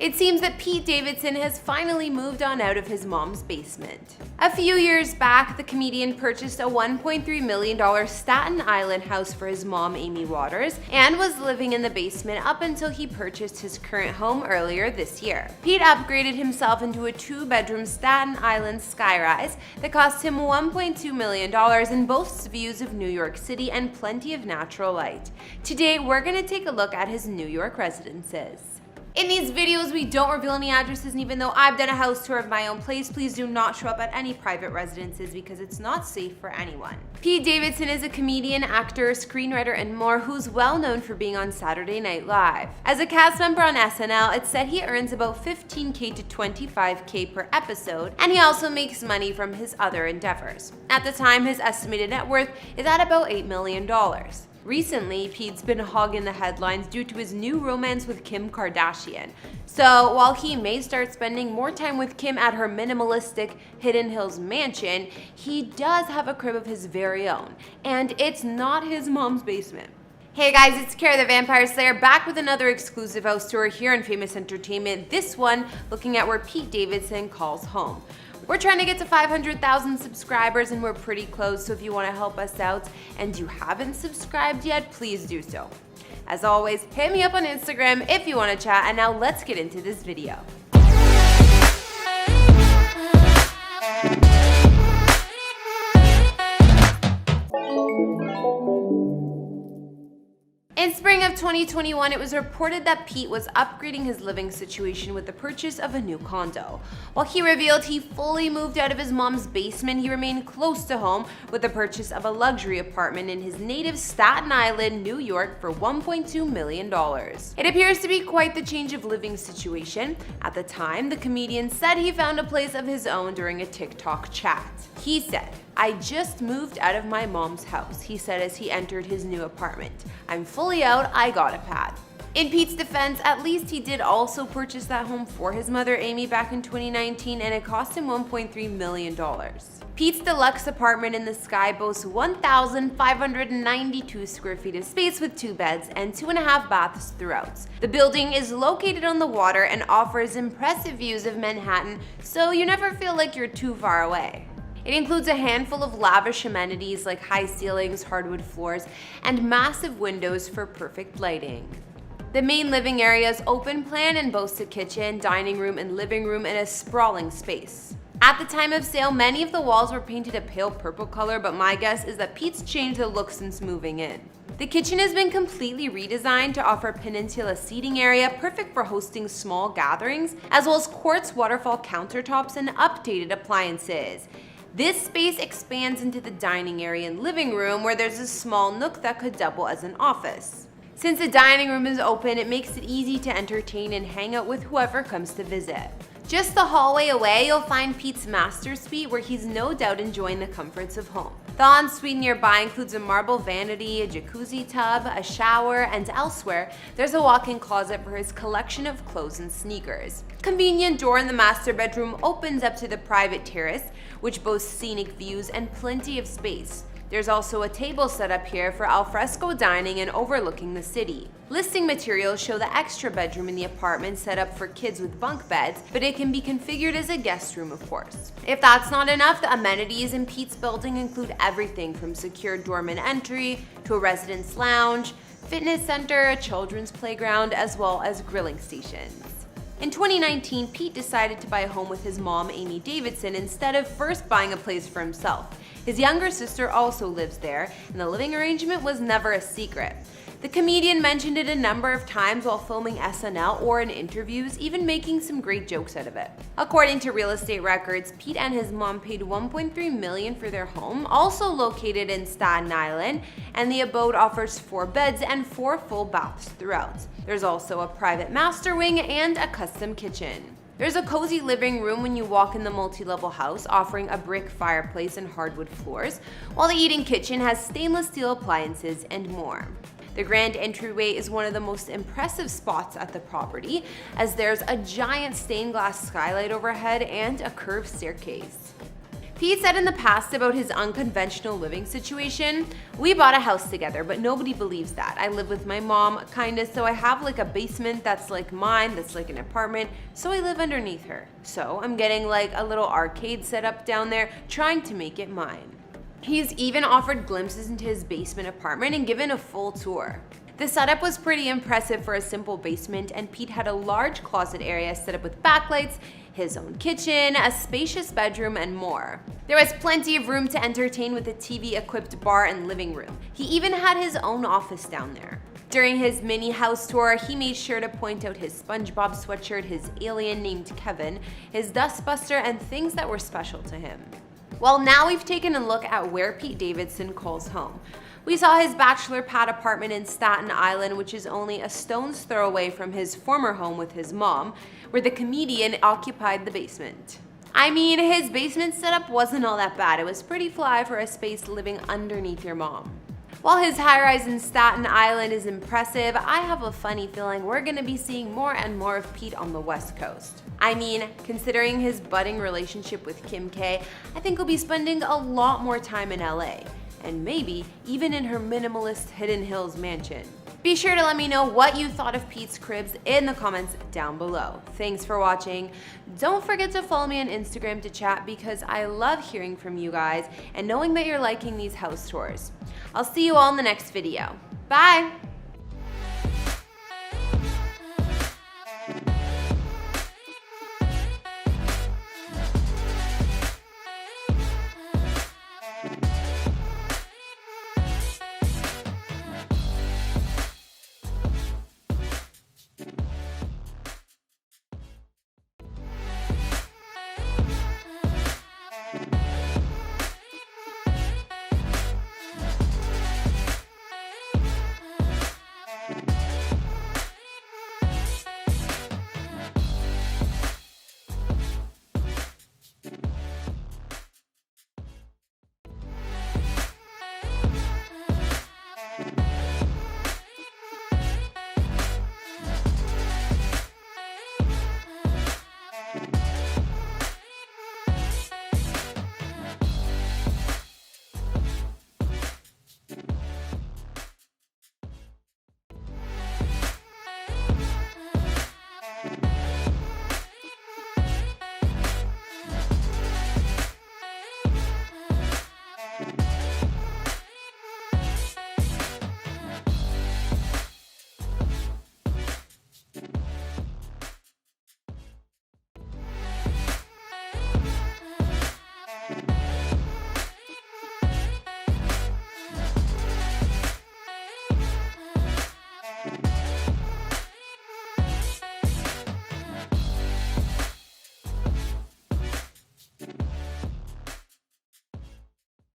It seems that Pete Davidson has finally moved on out of his mom's basement. A few years back, the comedian purchased a $1.3 million Staten Island house for his mom, Amy Waters, and was living in the basement up until he purchased his current home earlier this year. Pete upgraded himself into a 2-bedroom Staten Island skyrise that cost him $1.2 million and boasts views of New York City and plenty of natural light. Today, we're going to take a look at his New York residences. In these videos, we don't reveal any addresses, and even though I've done a house tour of my own place, please do not show up at any private residences because it's not safe for anyone. Pete Davidson is a comedian, actor, screenwriter, and more who's well known for being on Saturday Night Live. As a cast member on SNL, it's said he earns about $15K to $25K per episode, and he also makes money from his other endeavors. At the time, his estimated net worth is at about $8 million. Recently, Pete's been hogging the headlines due to his new romance with Kim Kardashian. So while he may start spending more time with Kim at her minimalistic Hidden Hills mansion, he does have a crib of his very own, and it's not his mom's basement. Hey guys, it's Kara the Vampire Slayer back with another exclusive house tour here on Famous Entertainment, this one looking at where Pete Davidson calls home. We're trying to get to 500,000 subscribers and we're pretty close, so if you want to help us out and you haven't subscribed yet, please do so. As always, hit me up on Instagram if you want to chat, and now let's get into this video. In spring of 2021, it was reported that Pete was upgrading his living situation with the purchase of a new condo. While he revealed he fully moved out of his mom's basement, he remained close to home with the purchase of a luxury apartment in his native Staten Island, New York for $1.2 million. It appears to be quite the change of living situation. At the time, the comedian said he found a place of his own during a TikTok chat. He said, "I just moved out of my mom's house," he said as he entered his new apartment. "I'm fully out, I got a pad." In Pete's defense, at least he did also purchase that home for his mother Amy back in 2019, and it cost him $1.3 million. Pete's deluxe apartment in the sky boasts 1,592 square feet of space with 2 beds and 2.5 baths throughout. The building is located on the water and offers impressive views of Manhattan, so you never feel like you're too far away. It includes a handful of lavish amenities like high ceilings, hardwood floors, and massive windows for perfect lighting. The main living area is open plan and boasts a kitchen, dining room, and living room in a sprawling space. At the time of sale, many of the walls were painted a pale purple color, but my guess is that Pete's changed the look since moving in. The kitchen has been completely redesigned to offer peninsula seating area, perfect for hosting small gatherings, as well as quartz waterfall countertops and updated appliances. This space expands into the dining area and living room, where there's a small nook that could double as an office. Since the dining room is open, it makes it easy to entertain and hang out with whoever comes to visit. Just the hallway away, you'll find Pete's master suite, where he's no doubt enjoying the comforts of home. The ensuite nearby includes a marble vanity, a jacuzzi tub, a shower, and elsewhere, there's a walk-in closet for his collection of clothes and sneakers. Convenient door in the master bedroom opens up to the private terrace, which boasts scenic views and plenty of space. There's also a table set up here for alfresco dining and overlooking the city. Listing materials show the extra bedroom in the apartment set up for kids with bunk beds, but it can be configured as a guest room, of course. If that's not enough, the amenities in Pete's building include everything from secure doorman entry to a residence lounge, fitness center, a children's playground, as well as grilling stations. In 2019, Pete decided to buy a home with his mom, Amy Davidson, instead of first buying a place for himself. His younger sister also lives there, and the living arrangement was never a secret. The comedian mentioned it a number of times while filming SNL or in interviews, even making some great jokes out of it. According to real estate records, Pete and his mom paid $1.3 million for their home, also located in Staten Island, and the abode offers 4 beds and 4 full baths throughout. There's also a private master wing and a custom kitchen. There's a cozy living room when you walk in the multi-level house, offering a brick fireplace and hardwood floors, while the eating kitchen has stainless steel appliances and more. The grand entryway is one of the most impressive spots at the property, as there's a giant stained glass skylight overhead and a curved staircase. Pete said in the past about his unconventional living situation, "We bought a house together, but nobody believes that. I live with my mom, kinda, so I have like a basement that's like mine, that's like an apartment, so I live underneath her. So I'm getting like a little arcade set up down there, trying to make it mine." He's even offered glimpses into his basement apartment and given a full tour. The setup was pretty impressive for a simple basement, and Pete had a large closet area set up with backlights, his own kitchen, a spacious bedroom, and more. There was plenty of room to entertain with a TV-equipped bar and living room. He even had his own office down there. During his mini house tour, he made sure to point out his SpongeBob sweatshirt, his alien named Kevin, his dustbuster, and things that were special to him. Well, now we've taken a look at where Pete Davidson calls home. We saw his bachelor pad apartment in Staten Island, which is only a stone's throw away from his former home with his mom, where the comedian occupied the basement. I mean, his basement setup wasn't all that bad. It was pretty fly for a space living underneath your mom. While his high-rise in Staten Island is impressive, I have a funny feeling we're gonna be seeing more and more of Pete on the West Coast. I mean, considering his budding relationship with Kim K, I think he'll be spending a lot more time in LA, and maybe even in her minimalist Hidden Hills mansion. Be sure to let me know what you thought of Pete's cribs in the comments down below. Thanks for watching. Don't forget to follow me on Instagram to chat because I love hearing from you guys and knowing that you're liking these house tours. I'll see you all in the next video. Bye!